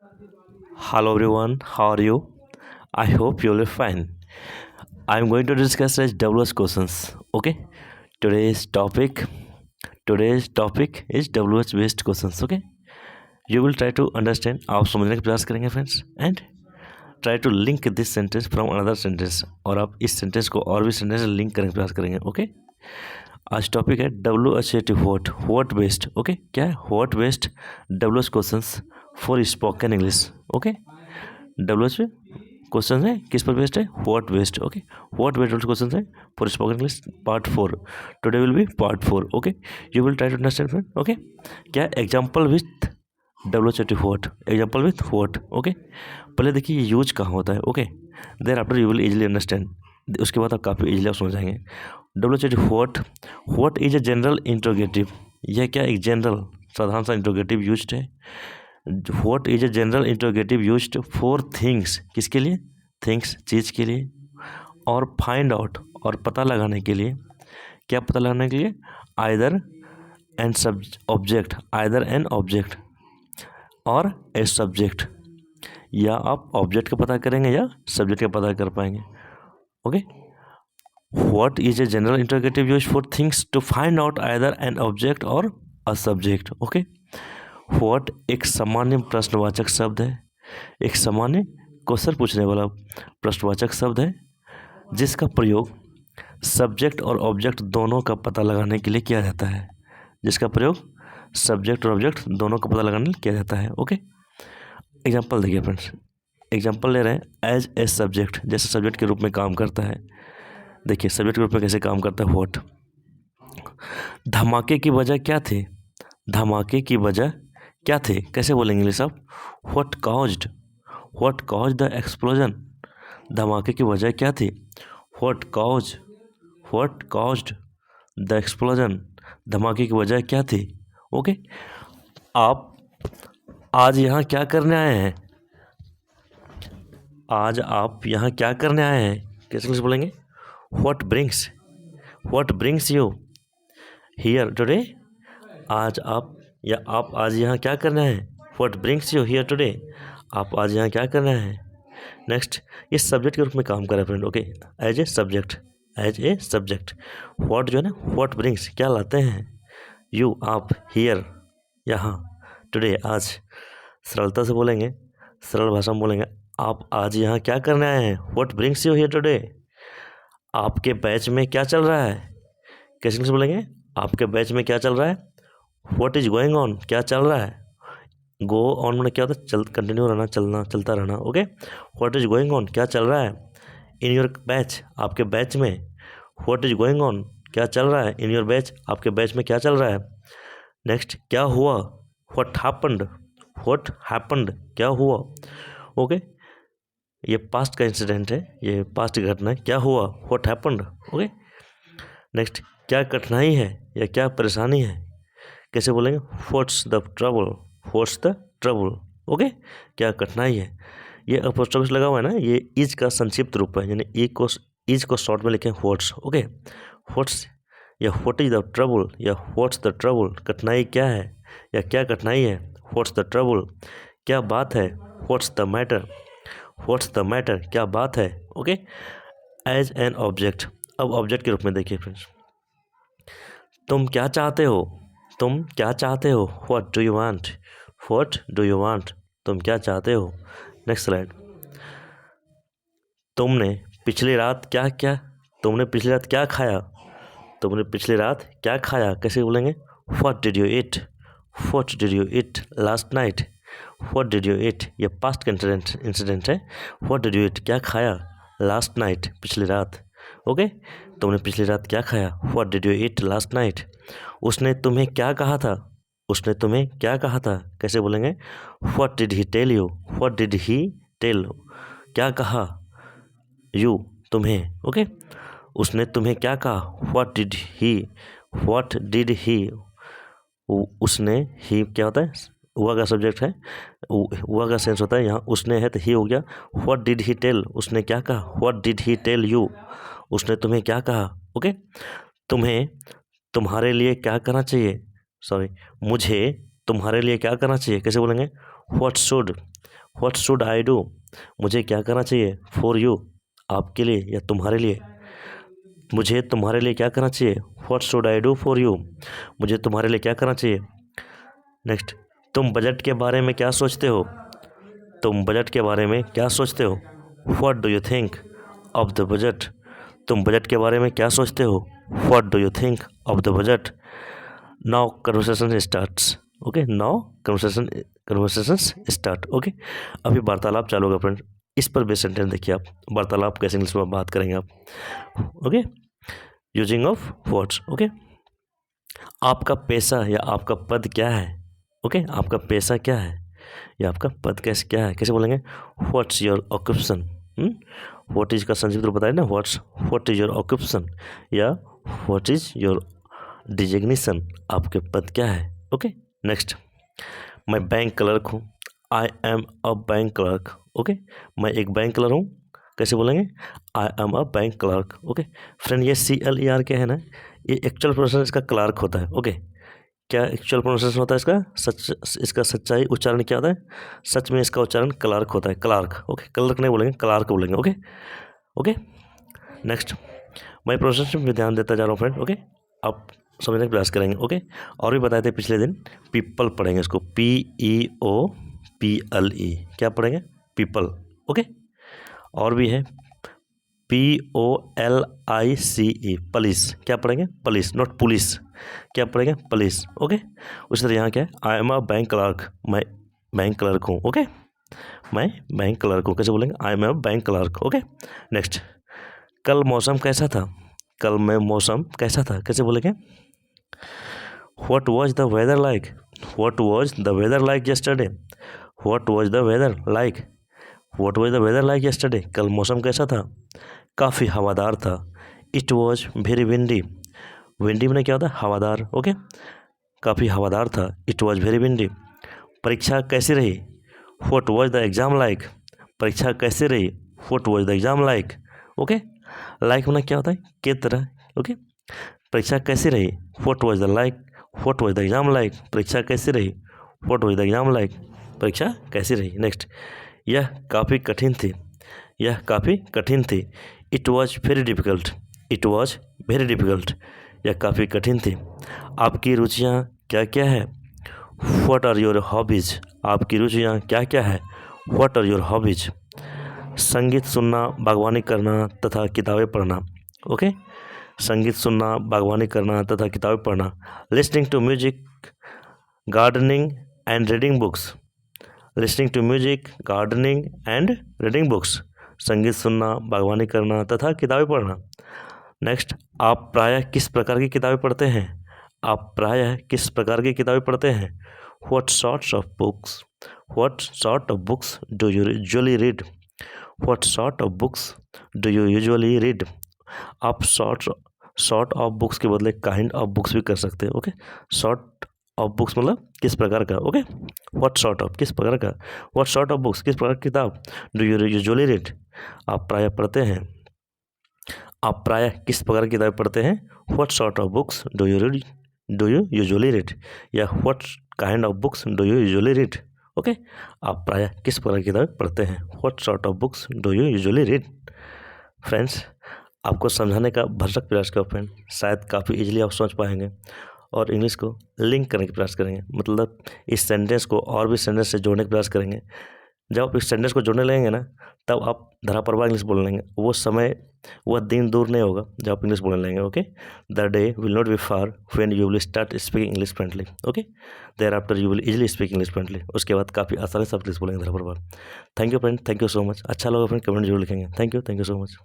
Hello everyone, how are you? I hope you'll be fine. I'm going to discuss WS questions. Okay, today's topic today's topic is WH based questions. Okay, you will try to understand. आप समझने का प्रयास करेंगे friends and try to link this sentence from another sentence और आप इस sentence को और भी सेंटेंस लिंक करने का प्रयास करेंगे. ओके, आज टॉपिक है WH व्हाट बेस्ड. ओके, क्या है what based WH questions for spoken English. Okay, WH question है किस पर बेस्ड है? What based. Okay, what based question है for spoken English part 4. Today will be part 4. Okay, you will try to understand friend. Okay, क्या example with WH what, example with what. Okay, पहले देखिए ये use कहाँ होता है. Okay, thereafter you will easily understand. उसके बाद आप काफ़ी इजीली आप समझ जाएंगे. WH what is a general interrogative. यह क्या एक जनरल साधारण सा इंट्रोगेटिव यूज्ड है. What is a general interrogative used for things. किसके लिए? थिंग्स, चीज़ के लिए. और फाइंड आउट, और पता लगाने के लिए. क्या पता लगाने के लिए? Either and object, either an object और ए सब्जेक्ट. या आप ऑब्जेक्ट का पता करेंगे या सब्जेक्ट का पता कर पाएंगे. Okay, what is a general interrogative use for things to find out either an object और अ सब्जेक्ट. ओके, व्हाट एक सामान्य प्रश्नवाचक शब्द है. एक सामान्य क्वेश्चन पूछने वाला प्रश्नवाचक शब्द है जिसका प्रयोग सब्जेक्ट और ऑब्जेक्ट दोनों का पता लगाने के लिए किया जाता है. जिसका प्रयोग सब्जेक्ट और ऑब्जेक्ट दोनों का पता लगाने के लिए किया जाता है. ओके, एग्जाम्पल देखिए फ्रेंड्स. एग्जाम्पल ले रहे हैं एज ए सब्जेक्ट, जैसे सब्जेक्ट के रूप में काम करता है. देखिए सब्जेक्ट के रूप में कैसे काम करता है. व्हाट, धमाके की वजह क्या थी. धमाके की वजह क्या थी, कैसे बोलेंगे इंग्लिश आप? What caused the explosion. धमाके की वजह क्या थी? What caused the explosion. धमाके की वजह क्या थी. ओके, आप आज यहाँ क्या करने आए हैं. आज आप यहाँ क्या करने आए हैं, कैसे बोलेंगे? What brings you here today. आज आप या आप आज यहाँ क्या करना है. What brings you here today. आप आज यहाँ क्या करना है. नेक्स्ट, ये सब्जेक्ट के रूप में काम कर रहा है friend. Okay, as a subject. What जो है ना, व्हाट ब्रिंग्स क्या लाते हैं. यू आप, हियर यहाँ, टुडे आज. सरलता से बोलेंगे, सरल भाषा में बोलेंगे, आप आज यहाँ क्या करने आए हैं. What brings you here today. आपके बैच में क्या चल रहा है. कैसे बोलेंगे? आपके बैच में क्या चल रहा है. व्हाट इज गोइंग ऑन, क्या चल रहा है. गो ऑन में क्या होता है? चल, कंटिन्यू रहना, चलना, चलता रहना. Okay, what is going on क्या चल रहा है. इन योर बैच, आपके बैच में. व्हाट इज गोइंग ऑन क्या चल रहा है. इन योर बैच, आपके बैच में क्या चल रहा है. नेक्स्ट, क्या हुआ. व्हाट हैपन्ड क्या हुआ. ओके, ये पास्ट का इंसिडेंट है, ये पास्ट की घटना है. क्या हुआ, व्हाट हैपन्ड. ओके, नेक्स्ट, क्या कठिनाई है या क्या परेशानी है. कैसे बोलेंगे? What's the trouble. ओके, क्या कठिनाई है. ये अपोस्ट्रोफी लगा हुआ है ना, ये इज का संक्षिप्त रूप है, यानी इज को शॉर्ट में लिखें व्हाट्स. ओके, व्हाट्स या व्हाट इज द ट्रबल या व्हाट्स द ट्रबल. कठिनाई क्या है या क्या कठिनाई है. What's the trouble. क्या बात है. व्हाट्स द मैटर क्या बात है. Okay, as an object. अब ऑब्जेक्ट के रूप में देखिए फ्रेंड्स, तुम क्या चाहते हो. What do you want. तुम क्या चाहते हो. Next slide. तुमने पिछली रात क्या खाया. तुमने पिछली रात क्या खाया. कैसे बोलेंगे? What did you eat last night. What did you ईट, ये पास्ट का इंसिडेंट है. व्हाट डिड यू ईट क्या खाया लास्ट नाइट, पिछली रात. ओके, तुमने पिछली रात क्या खाया. What did you eat last night. उसने तुम्हें क्या कहा था. कैसे बोलेंगे? What did he tell. क्या कहा यू, तुम्हें. ओके, उसने तुम्हें क्या कहा. What did he. उसने, ही क्या होता है, हुआ का सब्जेक्ट है, हुआ का सेंस होता है. यहाँ उसने है तो ही हो गया. व्हाट डिड ही टेल, उसने क्या कहा. What did he tell you, उसने तुम्हें क्या कहा. ओके, तुम्हारे लिए क्या करना चाहिए. मुझे तुम्हारे लिए क्या करना चाहिए. कैसे बोलेंगे? व्हाट शुड आई डू, मुझे क्या करना चाहिए, फॉर यू, आपके लिए या तुम्हारे लिए, मुझे तुम्हारे लिए क्या करना चाहिए, what should I do for you, मुझे तुम्हारे लिए क्या करना चाहिए। नेक्स्ट, तुम बजट के बारे में क्या सोचते हो, तुम बजट के बारे में क्या सोचते हो, what do you think of the budget, तुम बजट के बारे में क्या सोचते हो, what do you think of the budget. Now conversation starts, okay, now conversation start, okay. अभी वार्तालाप चालू होगा फ्रेंड, इस पर बेस सेंटेंस देखिए आप, वार्तालाप कैसे इंग्लिश में बात करेंगे आप, okay, using of words, okay. आपका पैसा या आपका पद क्या है, ओके, आपका पैसा क्या है या आपका पद कैसे क्या है, कैसे बोलेंगे, what's your occupation, what is का संक्षिप्त रूप बताए ना, व्हाट इज योर ऑक्यूपेशन या व्हाट इज योर डिजिग्नेशन, आपके पद क्या है, ओके। नेक्स्ट, मैं बैंक क्लर्क हूँ, I am a bank clerk, okay, मैं एक बैंक क्लर्क हूँ, कैसे बोलेंगे, I am a bank clerk, okay. Friend ये CLER क्या है ना, ये एक्चुअल प्रोनाउंसिएशन इसका क्लार्क होता है, ओके। क्या एक्चुअल प्रोनाउंसिएशन होता है इसका, इसका सच्चाई उच्चारण क्या होता है, सच में इसका उच्चारण क्लार्क होता है, क्लार्क, ओके, क्लर्क नहीं बोलेंगे, क्लार्क बोलेंगे, ओके ओके। नेक्स्ट, मैं प्रोनाउंसिएशन पे ध्यान देता जा रहा हूँ फ्रेंड, ओके, आप समझने का प्रयास करेंगे, ओके। और भी बताए थे पिछले दिन, पीपल पढ़ेंगे इसको, PEOPLE, क्या पढ़ेंगे, पीपल, ओके। और भी है POLICE, पुलिस, क्या पढ़ेंगे, पुलिस, नॉट पुलिस, क्या पढ़ेंगे, पुलिस, ओके। उसी तरह यहाँ क्या है, I am a bank clerk, मैं बैंक क्लर्क हूँ, ओके, मैं बैंक क्लर्क हूँ, कैसे बोलेंगे, I am a bank clerk, okay. Next, कल मौसम कैसा था, कल में मौसम कैसा था, कैसे बोलेंगे, what was the weather like, what was the weather like yesterday, what was the weather like, what was the weather like yesterday, कल मौसम कैसा था, काफ़ी हवादार था, it was very windy, windy में क्या होता है, हवादार, ओके, काफ़ी हवादार था, इट वॉज वेरी विंडी। परीक्षा कैसी रही, what was the exam like, परीक्षा कैसे रही, what was the exam like, okay. Like में क्या होता है, के तरह, ओके। परीक्षा कैसी रही, what was the like, what was the exam like, परीक्षा कैसी रही, what was the exam like, परीक्षा कैसी रही। नेक्स्ट, यह काफ़ी कठिन थी, यह काफ़ी कठिन थी, it was very difficult, it was very difficult, यह काफ़ी कठिन थी। आपकी रुचियाँ क्या क्या है, व्हाट आर योर हॉबीज़, आपकी रुचियाँ क्या क्या है, व्हाट आर योर हॉबीज़। संगीत सुनना, बागवानी करना तथा किताबें पढ़ना, ओके, संगीत सुनना, बागवानी करना तथा किताबें पढ़ना। Listening to music, gardening and reading books, listening to music, gardening and reading books, संगीत सुनना, बागवानी करना तथा किताबें पढ़ना। नेक्स्ट, आप प्रायः किस प्रकार की किताबें पढ़ते हैं, आप प्रायः किस प्रकार की किताबें पढ़ते हैं, what sorts of books, what sort of books do you usually read, what sort of books do you usually read. आप शॉर्ट ऑफ बुक्स के बदले काइंड ऑफ बुक्स भी कर सकते हैं, ओके। शॉर्ट ऑफ बुक्स मतलब किस प्रकार का, ओके, व्हाट सॉर्ट ऑफ किस प्रकार का, व्हाट सॉर्ट ऑफ बुक्स किस प्रकार की किताब, डू यू यूजुअली रीड, आप प्रायः पढ़ते हैं, आप प्रायः किस प्रकार की किताबें पढ़ते हैं, what sort of books do you usually read, या what kind of books do you usually read, okay. आप प्रायः किस प्रकार की किताबें पढ़ते हैं, what sort of books do you usually read. Friends, आपको समझाने का भरसक प्रयास करो फ्रेंड, शायद काफ़ी इजीली आप समझ पाएंगे और इंग्लिश को लिंक करने का प्रयास करेंगे, मतलब इस सेंटेंस को और भी सेंटेंस से जोड़ने का प्रयास करेंगे। जब आप इस सेंटेंस को जोड़ने लगेंगे ना, तब आप धराप्रभा इंग्लिश बोलने लगेंगे, वो समय, वह दिन दूर नहीं होगा जब आप इंग्लिश बोलने लगेंगे, okay. The day will not be far when you will start speaking English friendly, okay. Thereafter you will easily speak English friendly, उसके बाद काफ़ी आसानी से आप इंग्लिश बोलेंगे धराप्रभा। Thank you friend, thank you so much. अच्छा लगा फ्रेंड, कमेंट जरूर लिखेंगे। Thank you so much.